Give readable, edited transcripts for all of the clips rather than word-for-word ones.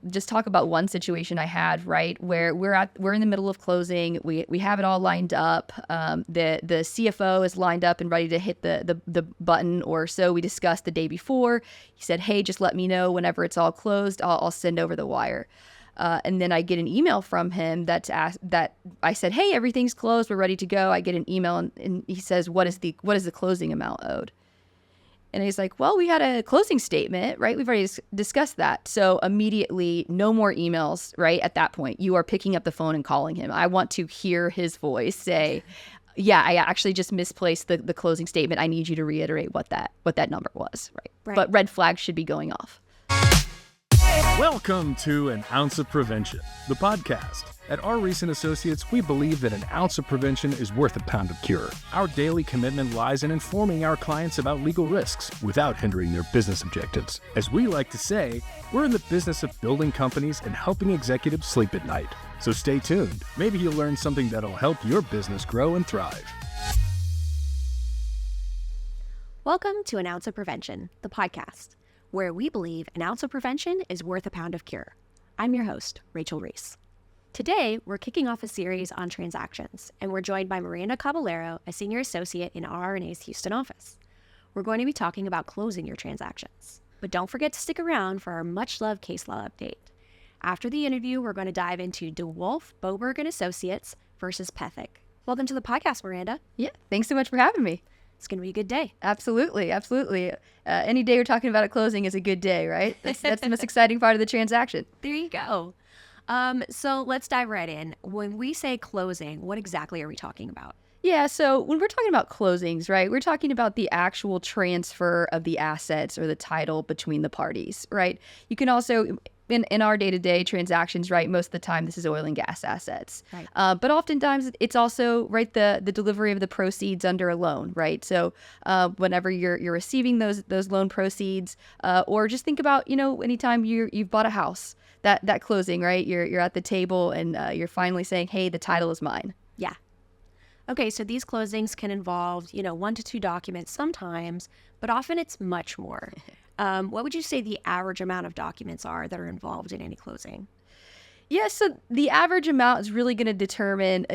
just talk about one situation I had, right, where we're in the middle of closing. We have it all lined up. The CFO is lined up and ready to hit the button, or so we discussed the day before. He said, "Hey, just let me know whenever it's all closed. I'll send over the wire." And then I get an email from him that I said, "Hey, everything's closed. We're ready to go." I get an email and he says, "What is the closing amount owed?" And he's like, "Well, we had a closing statement, right? We've already discussed that." So immediately, no more emails, right? At that point, you are picking up the phone and calling him. I want to hear his voice say, "Yeah, I actually just misplaced the closing statement. I need you to reiterate what that number was," right? But red flags should be going off. Welcome to An Ounce of Prevention, the podcast. At our recent associates, we believe that an ounce of prevention is worth a pound of cure. Our daily commitment lies in informing our clients about legal risks without hindering their business objectives. As we like to say, we're in the business of building companies and helping executives sleep at night. So stay tuned. Maybe you'll learn something that'll help your business grow and thrive. Welcome to An Ounce of Prevention, the podcast, where we believe an ounce of prevention is worth a pound of cure. I'm your host, Rachel Reese. Today, we're kicking off a series on transactions, and we're joined by Miranda Caballero, a senior associate in RRNA's Houston office. We're going to be talking about closing your transactions. But don't forget to stick around for our much-loved Caselaw update. After the interview, we're going to dive into DeWolf, Boberg & Associates versus Pethick. Welcome to the podcast, Miranda. Yeah, thanks so much for having me. It's going to be a good day. Absolutely. Any day we're talking about a closing is a good day, right? That's the most exciting part of the transaction. There you go. So let's dive right in. When we say closing, what exactly are we talking about? Yeah, so when we're talking about closings, right, we're talking about the actual transfer of the assets or the title between the parties, right? You can also, in our day-to-day transactions, right, most of the time this is oil and gas assets. Right. But oftentimes it's also, right, the delivery of the proceeds under a loan, right? So whenever you're receiving those loan proceeds, or just think about, anytime you've bought a house, that closing, right? You're at the table and you're finally saying, "Hey, the title is mine." Yeah. Okay, so these closings can involve, 1 to 2 documents sometimes, but often it's much more. What would you say the average amount of documents are that are involved in any closing? Yeah, so the average amount is really going to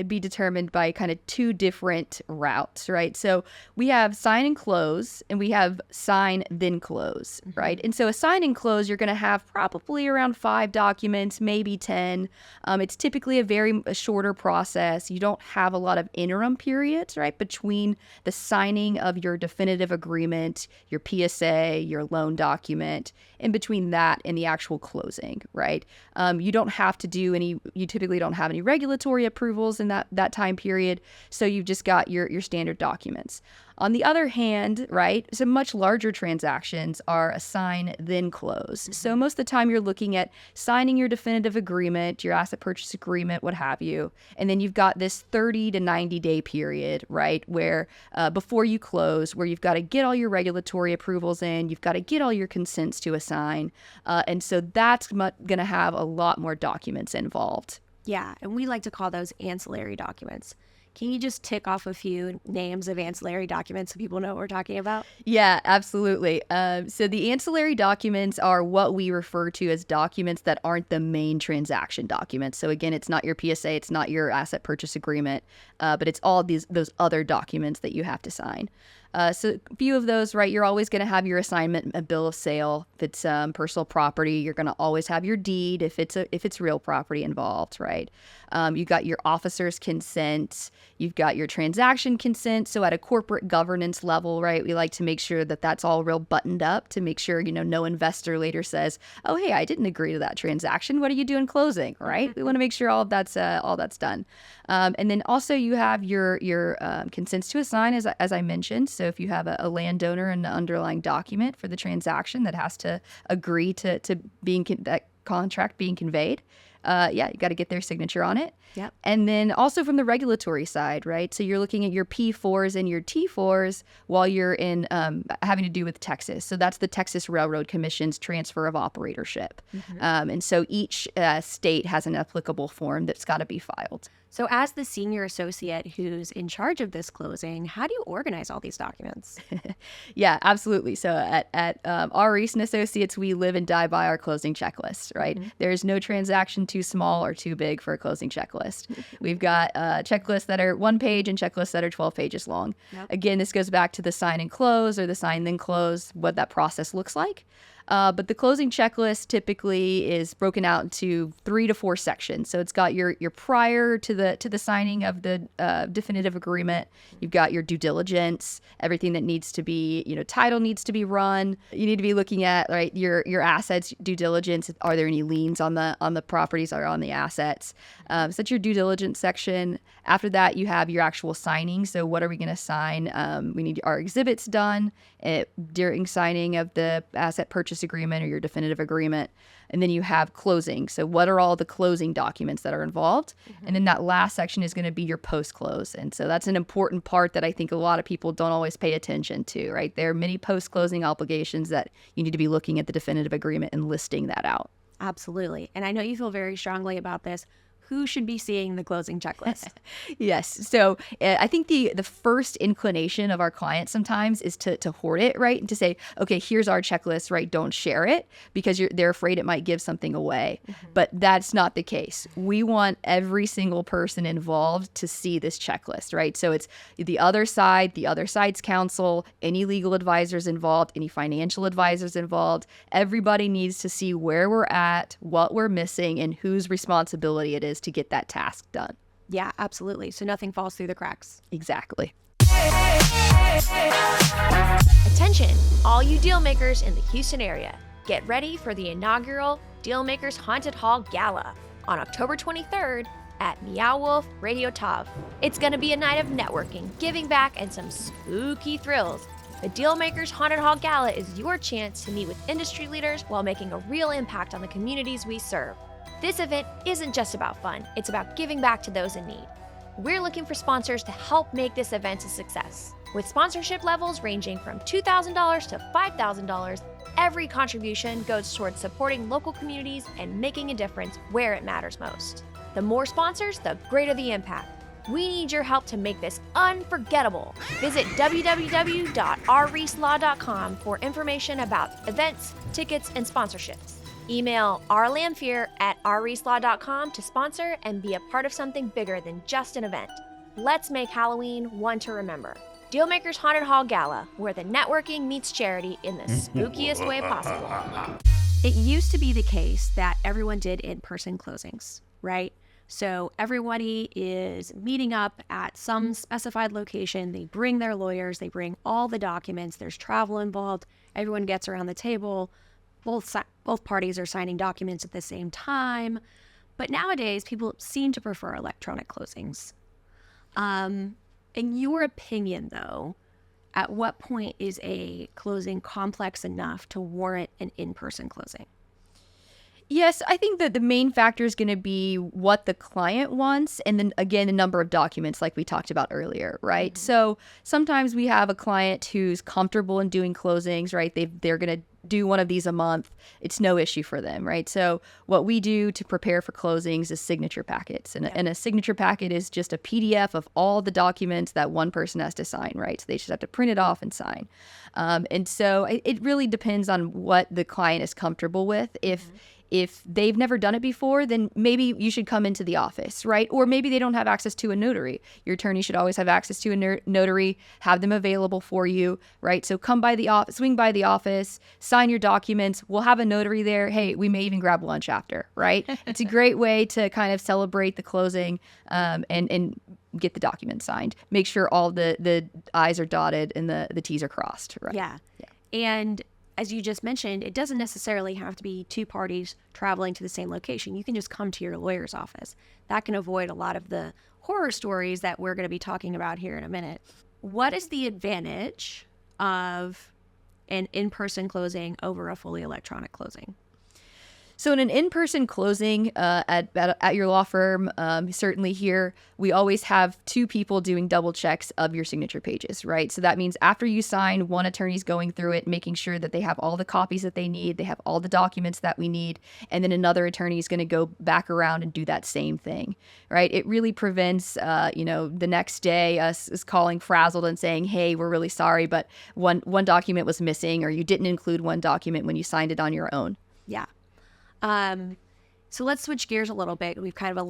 be determined by kind of 2 different routes, right? So we have sign and close, and we have sign then close, right? And so a sign and close, you're going to have probably around 5 documents, maybe 10. It's typically a shorter process. You don't have a lot of interim periods, right, between the signing of your definitive agreement, your PSA, your loan document, in between that and the actual closing, right? You typically don't have any regulatory approvals in that time period. So you've just got your standard documents. On the other hand, right, some much larger transactions are a sign then close. So most of the time you're looking at signing your definitive agreement, your asset purchase agreement, what have you. And then you've got this 30 to 90 day period, right, where before you close, where you've got to get all your regulatory approvals in, you've got to get all your consents to assign. And so that's going to have a lot more documents involved. Yeah, and we like to call those ancillary documents. Can you just tick off a few names of ancillary documents so people know what we're talking about? Yeah, absolutely. So the ancillary documents are what we refer to as documents that aren't the main transaction documents. So again, it's not your PSA, it's not your asset purchase agreement, but it's all those other documents that you have to sign. So a few of those, right, you're always going to have your assignment, a bill of sale. If it's personal property, you're going to always have your deed if it's real property involved, right? You got your officer's consent. You've got your transaction consent. So at a corporate governance level, right, we like to make sure that that's all real buttoned up to make sure, no investor later says, "Oh, hey, I didn't agree to that transaction. What are you doing closing?" Right? We want to make sure all that's done. And then also you have your consents to assign, as I mentioned. So if you have a landowner and the underlying document for the transaction that has to agree to that contract being conveyed. you got to get their signature on it. Yep. And then also from the regulatory side, right? So you're looking at your P4s and your T4s while you're in having to do with Texas. So that's the Texas Railroad Commission's transfer of operatorship. And so each state has an applicable form that's got to be filed. So as the senior associate who's in charge of this closing, how do you organize all these documents? Yeah, absolutely. So at our Reese and Associates, we live and die by our closing checklist, right? There's no transaction too small or too big for a closing checklist. We've got checklists that are 1 page and checklists that are 12 pages long. Again, this goes back to the sign and close or the sign then close, what that process looks like. But the closing checklist typically is broken out into 3 to 4 sections. So it's got your prior to the signing of the definitive agreement. You've got your due diligence, everything that needs to be, title needs to be run. You need to be looking at your assets due diligence. Are there any liens on the properties or on the assets? So that's your due diligence section. After that, you have your actual signing. So what are we going to sign? We need our exhibits done during signing of the asset purchase agreement or your definitive agreement. And then you have closing. So what are all the closing documents that are involved? And then that last section is going to be your post-close. And so that's an important part that I think a lot of people don't always pay attention to, right? There are many post-closing obligations that you need to be looking at the definitive agreement and listing that out. Absolutely. And I know you feel very strongly about this. Who should be seeing the closing checklist? Yes. So I think the first inclination of our clients sometimes is to hoard it, right? And to say, okay, here's our checklist, right? Don't share it because they're afraid it might give something away. But that's not the case. We want every single person involved to see this checklist, right? So it's the other side's counsel, any legal advisors involved, any financial advisors involved. Everybody needs to see where we're at, what we're missing, and whose responsibility it is to get that task done. Yeah, absolutely. So nothing falls through the cracks. Exactly. Attention, all you Dealmakers in the Houston area. Get ready for the inaugural Dealmakers Haunted Hall Gala on October 23rd at Meow Wolf Radio Tav. It's going to be a night of networking, giving back, and some spooky thrills. The Dealmakers Haunted Hall Gala is your chance to meet with industry leaders while making a real impact on the communities we serve. This event isn't just about fun, it's about giving back to those in need. We're looking for sponsors to help make this event a success. With sponsorship levels ranging from $2,000 to $5,000, every contribution goes towards supporting local communities and making a difference where it matters most. The more sponsors, the greater the impact. We need your help to make this unforgettable. Visit www.rreeselaw.com for information about events, tickets, and sponsorships. Email rlamphere@rreeselaw.com to sponsor and be a part of something bigger than just an event. Let's make Halloween one to remember. Dealmakers Haunted Hall Gala, where the networking meets charity in the spookiest way possible. It used to be the case that everyone did in-person closings, right? So everybody is meeting up at some specified location. They bring their lawyers, they bring all the documents, there's travel involved, everyone gets around the table. Both parties are signing documents at the same time. But nowadays, people seem to prefer electronic closings. In your opinion, though, at what point is a closing complex enough to warrant an in-person closing? Yes, I think that the main factor is going to be what the client wants, and then again, the number of documents like we talked about earlier, right? So sometimes we have a client who's comfortable in doing closings, right? They're going to do one of these a month. It's no issue for them, right? So what we do to prepare for closings is signature packets. And a signature packet is just a PDF of all the documents that one person has to sign, right? So they just have to print it off and sign. And so it really depends on what the client is comfortable with. If they've never done it before, then maybe you should come into the office, right? Or maybe they don't have access to a notary. Your attorney should always have access to a notary, have them available for you, right? So come by the office, swing by the office, sign your documents. We'll have a notary there. Hey, we may even grab lunch after, right? It's a great way to kind of celebrate the closing and get the documents signed. Make sure all the I's are dotted and the T's are crossed, right? Yeah. And as you just mentioned, it doesn't necessarily have to be two parties traveling to the same location. You can just come to your lawyer's office. That can avoid a lot of the horror stories that we're going to be talking about here in a minute. What is the advantage of an in-person closing over a fully electronic closing? So in an in-person closing at your law firm, certainly here, we always have two people doing double checks of your signature pages, right? So that means after you sign, one attorney's going through it, making sure that they have all the copies that they need, they have all the documents that we need, and then another attorney is going to go back around and do that same thing, right? It really prevents, the next day us is calling frazzled and saying, hey, we're really sorry, but one document was missing, or you didn't include one document when you signed it on your own. Yeah. So let's switch gears a little bit. We've kind of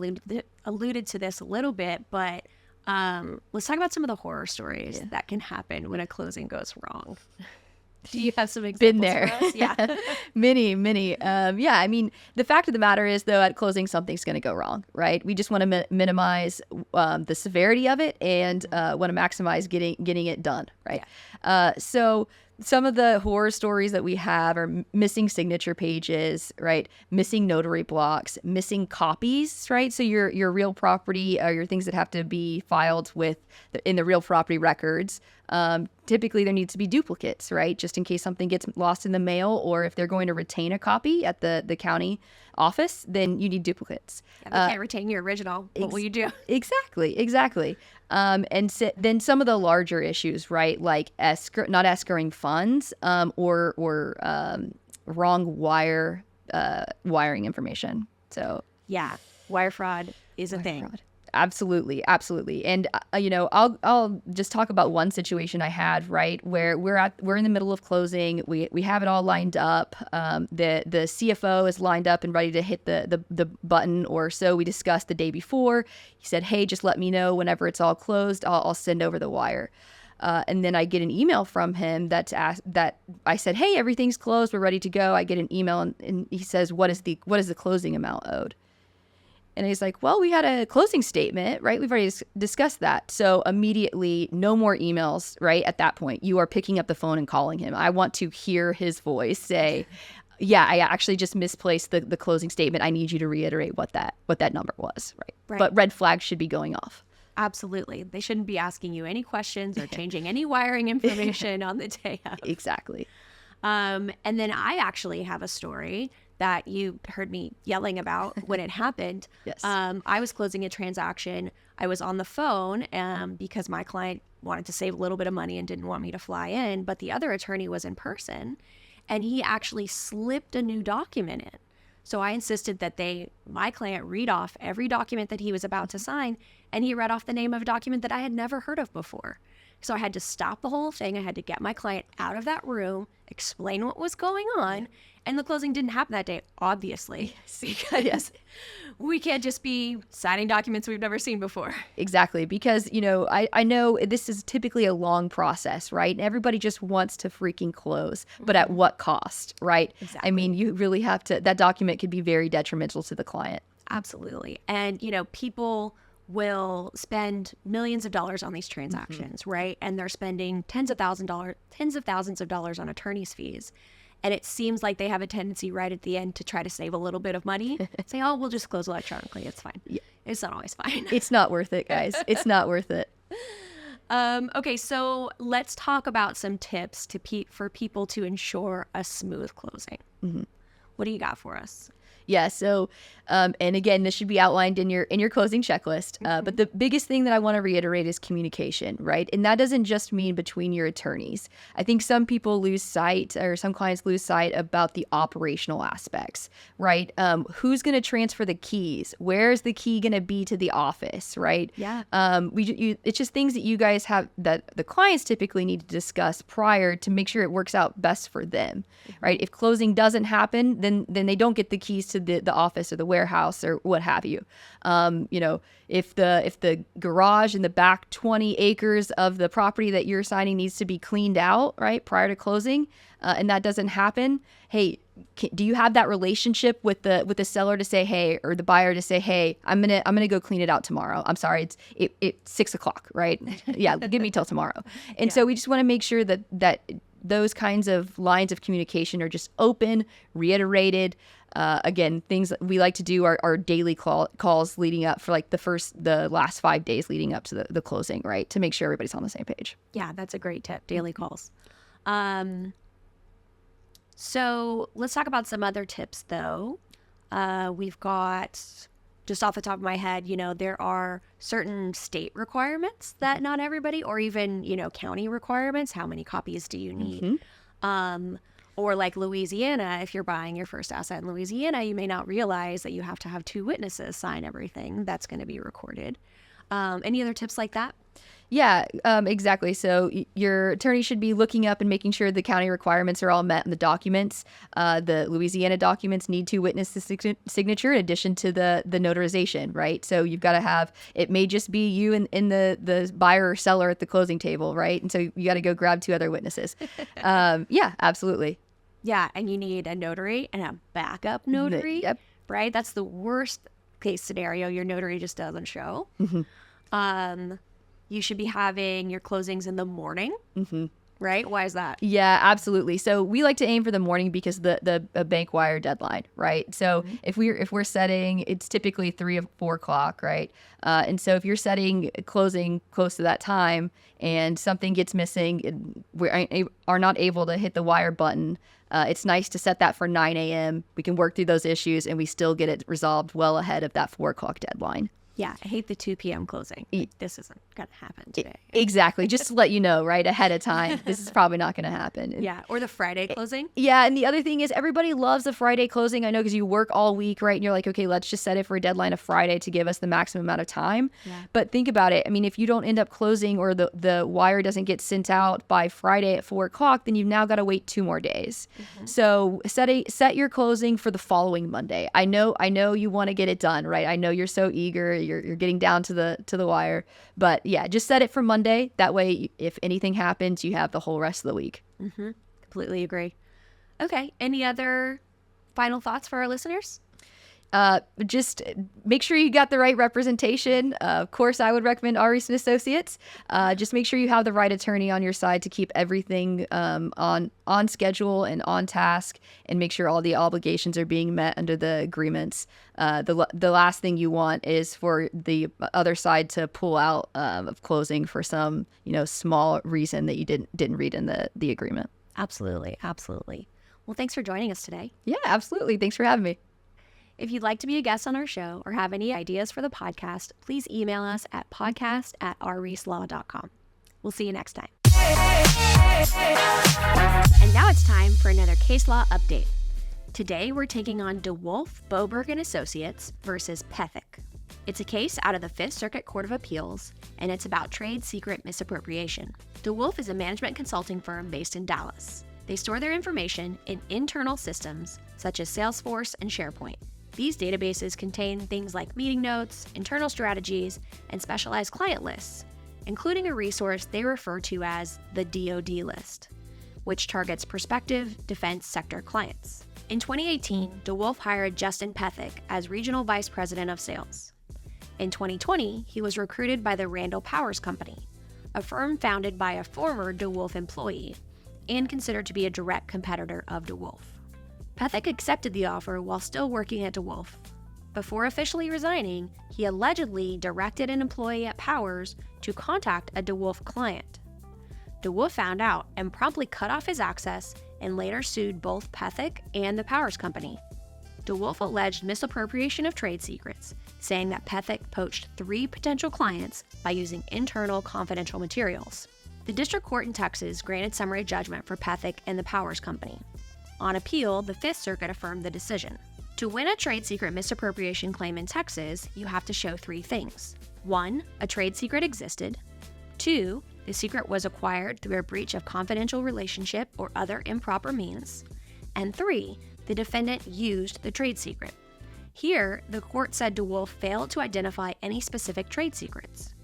alluded to this a little bit, but let's talk about some of the horror stories that can happen when a closing goes wrong. Do you have some examples? Been there. For us? Yeah. Many. I mean, the fact of the matter is, though, at closing, something's going to go wrong, right? We just want to minimize the severity of it and want to maximize getting it done, right? Yeah. So some of the horror stories that we have are missing signature pages, right? Missing notary blocks, missing copies, right? So your real property, your things that have to be filed in the real property records. Typically there needs to be duplicates, right? Just in case something gets lost in the mail, or if they're going to retain a copy at the county office, then you need duplicates. Yeah, they can't retain your original. What will you do? Exactly. Then some of the larger issues, right? Like not escrowing funds, or wrong wiring information. So yeah, wire fraud is a thing. Fraud. Absolutely. And I'll just talk about one situation I had, right, where we're in the middle of closing. We have it all lined up. The CFO is lined up and ready to hit the button, or so we discussed the day before. He said, "Hey, just let me know whenever it's all closed. I'll send over the wire." And then I get an email from him that I said, "Hey, everything's closed. We're ready to go." I get an email and he says, "What is the closing amount owed?" And he's like, "Well, we had a closing statement, right? We've already discussed that." So immediately, no more emails, right? At that point, you are picking up the phone and calling him. I want to hear his voice say, "Yeah, I actually just misplaced the closing statement. I need you to reiterate what that number was," right? But red flags should be going off. Absolutely. They shouldn't be asking you any questions or changing any wiring information on the day of. Exactly. And then I actually have a story that you heard me yelling about when it happened. Yes. I was closing a transaction. I was on the phone because my client wanted to save a little bit of money and didn't want me to fly in, but the other attorney was in person, and he actually slipped a new document in. So I insisted that my client read off every document that he was about to sign, and he read off the name of a document that I had never heard of before. So I had to stop the whole thing. I had to get my client out of that room, explain what was going on, and the closing didn't happen that day, obviously, because we can't just be signing documents we've never seen before. Exactly, because, I know this is typically a long process, right? And everybody just wants to freaking close, but at what cost, right? Exactly. I mean, you really have to, that document could be very detrimental to the client. Absolutely. And, people will spend millions of dollars on these transactions, right? And they're spending tens of thousands of dollars on attorney's fees. And it seems like they have a tendency right at the end to try to save a little bit of money. Say, "Oh, we'll just close electronically. It's fine." Yeah. It's not always fine. It's not worth it, guys. It's not worth it. Okay, so let's talk about some tips for people to ensure a smooth closing. Mm-hmm. What do you got for us? Yeah. So, and again, this should be outlined in your closing checklist. But the biggest thing that I want to reiterate is communication, right? And that doesn't just mean between your attorneys. I think some people lose sight, or some clients lose sight about the operational aspects, right? Who's going to transfer the keys? Where's the key going to be to the office, right? Yeah. It's just things that you guys have, that the clients typically need to discuss prior to make sure it works out best for them, right? If closing doesn't happen, then they don't get the keys to the office or the warehouse or what have you. If the garage in the back 20 acres of the property that you're signing needs to be cleaned out, right, prior to closing, and that doesn't happen, hey, do you have that relationship with the seller to say, hey, or the buyer to say, hey, I'm gonna go clean it out tomorrow. I'm sorry, it's 6:00, right? Yeah, give me till tomorrow. And so we just want to make sure that those kinds of lines of communication are just open, reiterated. Again, things that we like to do are daily calls leading up for like the last 5 days leading up to the closing, right? To make sure everybody's on the same page. Yeah, that's a great tip. Daily calls. So let's talk about some other tips though. We've got, just off the top of my head, there are certain state requirements that not everybody, or even, county requirements. How many copies do you need? Or like Louisiana, if you're buying your first asset in Louisiana, you may not realize that you have to have 2 witnesses sign everything that's going to be recorded. Any other tips like that? Yeah, exactly. So your attorney should be looking up and making sure the county requirements are all met in the documents. The Louisiana documents need 2 witnesses signature in addition to the notarization, right? So you've got to have, it may just be you and the buyer or seller at the closing table, right? And so you got to go grab 2 other witnesses. Yeah, absolutely. Yeah, and you need a notary and a backup notary, Yep. right? That's the worst case scenario. Your notary just doesn't show. You should be having your closings in the morning, right? Why is that? Yeah, absolutely. So we like to aim for the morning because the bank wire deadline, right? So if we're setting, it's typically 3 or 4 o'clock, right? And so if you're setting closing close to that time and something gets missing, and we are not able to hit the wire button, it's nice to set that for 9 a.m. We can work through those issues and we still get it resolved well ahead of that 4 o'clock deadline. Yeah, I hate the 2 p.m. closing. This isn't going to happen today. Exactly. Just to let you know, right, ahead of time, this is probably not going to happen. Yeah, or the Friday closing. Yeah, and the other thing is everybody loves the Friday closing. I know because you work all week, right? And you're like, okay, let's just set it for a deadline of Friday to give us the maximum amount of time. Yeah. But think about it. I mean, if you don't end up closing or the wire doesn't get sent out by Friday at 4 o'clock, then you've now got to wait 2 more days. So set your closing for the following Monday. I know you want to get it done, right? I know you're so eager. You're getting down to the wire, but yeah, just set it for Monday. That way, if anything happens, you have the whole rest of the week. Completely agree. Okay, any other final thoughts for our listeners? Just make sure you got the right representation. Of course, I would recommend Reese & Associates. Just make sure you have the right attorney on your side to keep everything on schedule and on task, and make sure all the obligations are being met under the agreements. The last thing you want is for the other side to pull out of closing for some small reason that you didn't read in the agreement. Absolutely. Well, thanks for joining us today. Yeah, absolutely. Thanks for having me. If you'd like to be a guest on our show or have any ideas for the podcast, please email us at podcast@rreeselaw.com. We'll see you next time. And now it's time for another case law update. Today, we're taking on DeWolf, Boberg & Associates versus Pethick. It's a case out of the 5th Circuit Court of Appeals, and it's about trade secret misappropriation. DeWolf is a management consulting firm based in Dallas. They store their information in internal systems such as Salesforce and SharePoint. These databases contain things like meeting notes, internal strategies, and specialized client lists, including a resource they refer to as the DoD list, which targets prospective defense sector clients. In 2018, DeWolf hired Justin Pethick as Regional Vice President of Sales. In 2020, he was recruited by the Randall Powers Company, a firm founded by a former DeWolf employee and considered to be a direct competitor of DeWolf. Pethick accepted the offer while still working at DeWolf. Before officially resigning, he allegedly directed an employee at Powers to contact a DeWolf client. DeWolf found out and promptly cut off his access and later sued both Pethick and the Powers Company. DeWolf alleged misappropriation of trade secrets, saying that Pethick poached 3 potential clients by using internal confidential materials. The district court in Texas granted summary judgment for Pethick and the Powers Company. On appeal, the 5th Circuit affirmed the decision. To win a trade secret misappropriation claim in Texas, you have to show 3 things. 1, a trade secret existed. 2, the secret was acquired through a breach of confidential relationship or other improper means. And 3, the defendant used the trade secret. Here, the court said DeWolf failed to identify any specific trade secrets.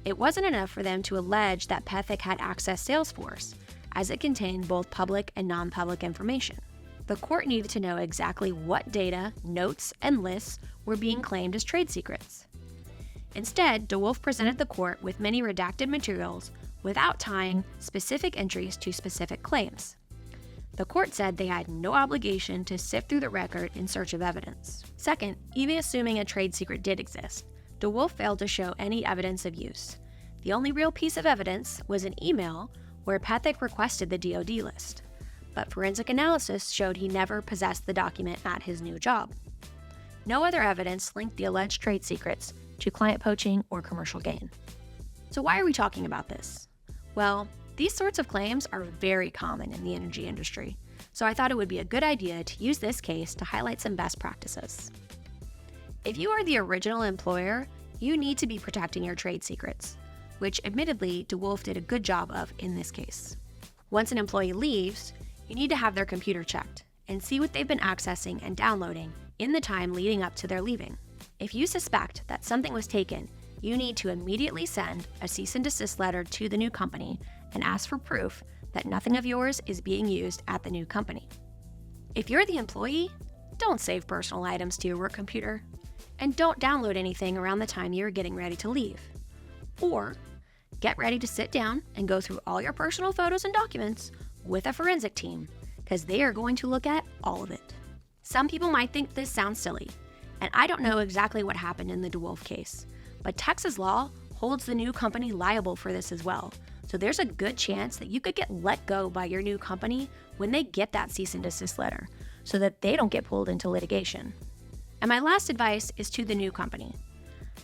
It wasn't enough for them to allege that Pethick had accessed Salesforce, as it contained both public and non-public information. The court needed to know exactly what data, notes, and lists were being claimed as trade secrets. Instead, DeWolf presented the court with many redacted materials without tying specific entries to specific claims. The court said they had no obligation to sift through the record in search of evidence. Second, even assuming a trade secret did exist, DeWolf failed to show any evidence of use. The only real piece of evidence was an email where Pethick requested the DoD list, but forensic analysis showed he never possessed the document at his new job. No other evidence linked the alleged trade secrets to client poaching or commercial gain. So why are we talking about this? Well, these sorts of claims are very common in the energy industry, so I thought it would be a good idea to use this case to highlight some best practices. If you are the original employer, you need to be protecting your trade secrets, which admittedly DeWolf did a good job of in this case. Once an employee leaves, you need to have their computer checked and see what they've been accessing and downloading in the time leading up to their leaving. If you suspect that something was taken, you need to immediately send a cease and desist letter to the new company and ask for proof that nothing of yours is being used at the new company. If you're the employee, don't save personal items to your work computer, and don't download anything around the time you're getting ready to leave. Or get ready to sit down and go through all your personal photos and documents with a forensic team, because they are going to look at all of it. Some people might think this sounds silly, and I don't know exactly what happened in the DeWolf case, but Texas law holds the new company liable for this as well. So there's a good chance that you could get let go by your new company when they get that cease and desist letter, so that they don't get pulled into litigation. And my last advice is to the new company.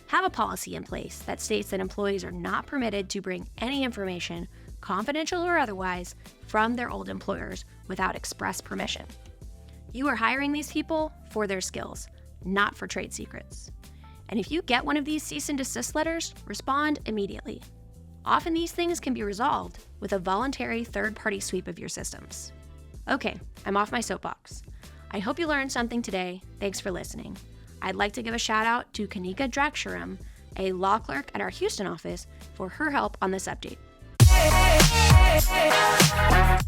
Have a policy in place that states that employees are not permitted to bring any information, confidential or otherwise, from their old employers without express permission. You are hiring these people for their skills, not for trade secrets. And if you get one of these cease and desist letters, respond immediately. Often these things can be resolved with a voluntary third-party sweep of your systems. Okay, I'm off my soapbox. I hope you learned something today. Thanks for listening. I'd like to give a shout out to Kanika Draksharam, a law clerk at our Houston office, for her help on this update.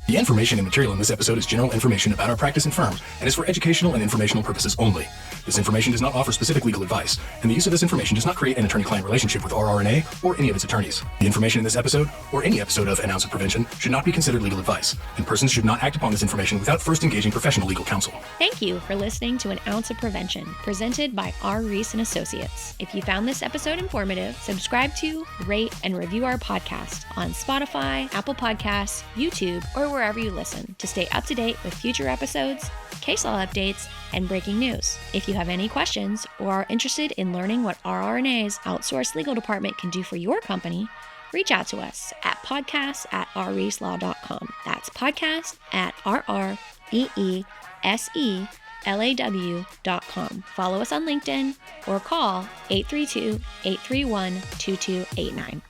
The information and material in this episode is general information about our practice and firm and is for educational and informational purposes only. This information does not offer specific legal advice, and the use of this information does not create an attorney-client relationship with RRNA or any of its attorneys. The information in this episode, or any episode of An Ounce of Prevention, should not be considered legal advice, and persons should not act upon this information without first engaging professional legal counsel. Thank you for listening to An Ounce of Prevention, presented by R. Reese & Associates. If you found this episode informative, subscribe to, rate, and review our podcast on Spotify, Apple Podcasts, YouTube, or wherever you listen to stay up to date with future episodes, case law updates, and breaking news. If you have any questions or are interested in learning what RRNA's outsourced legal department can do for your company, reach out to us at podcast@rreeselaw.com. That's podcast@rreeselaw.com. Follow us on LinkedIn or call 832-831-2289.